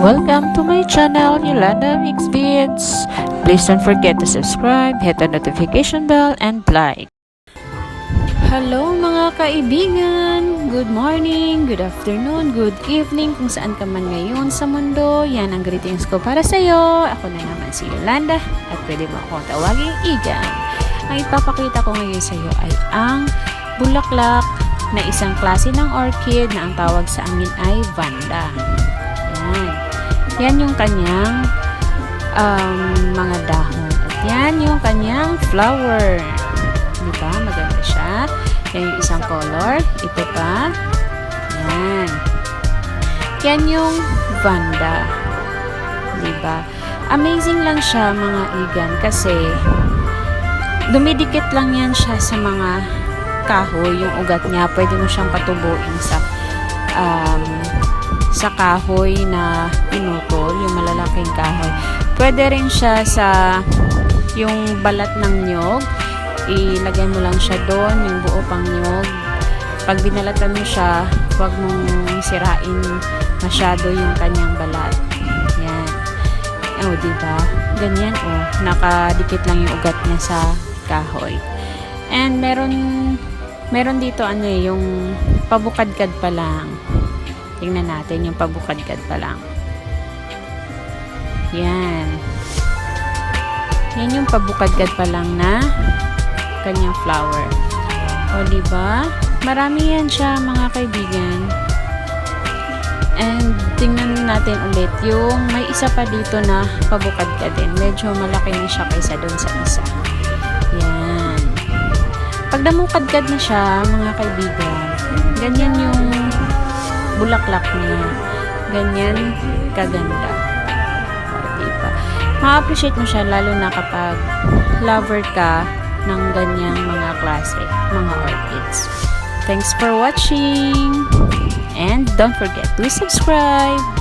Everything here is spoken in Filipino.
Welcome to my channel, Yolanda Mix Vids. Please don't forget to subscribe, hit the notification bell, and like. Hello mga kaibigan! Good morning, good afternoon, good evening kung saan ka man ngayon sa mundo. Yan ang greetings ko para sa iyo. Ako na naman si Yolanda at pwede mo akong tawaging Igan. Ang ipapakita ko ngayon sa iyo ay ang bulaklak na isang klase ng orchid na ang tawag sa amin ay Vanda. Yan. Yan yung kanyang mga dahon. At yan yung kanyang flower. Diba? Maganda siya. Yan yung isang color. Ito pa. Yan. Yan yung Vanda. Diba? Amazing lang siya mga igan kasi dumidikit lang yan siya sa mga kahoy. Yung ugat niya, pwede mo siyang patubuin sa kahoy na pinutol, yung malalaking kahoy. Pwede rin siya sa yung balat ng nyog. Ilagay mo lang siya doon, yung buo pang nyog. Pag binalatan mo siya, huwag mong sirain masyado yung kanyang balat. Yan. Oh, diba? Ganyan, oh. Nakadikit lang yung ugat niya sa kahoy. And meron dito yung pabukadkad pa lang. Tingnan natin yung pabukadkad pa lang. Yan. Yan yung pabukadkad pa lang na kanyang flower. O, diba? Marami yan siya, mga kaibigan. And, tingnan natin ulit yung may isa pa dito na pabukadkad din. Medyo malaki na siya kaysa dun sa isa. Yan. Pag namukadkad na siya, mga kaibigan, ganyan yung bulaklak niya. Ganyan kaganda. O, diba? Ma-appreciate mo siya lalo na kapag lover ka ng ganyang mga klase, mga orchids. Thanks for watching! And don't forget to subscribe!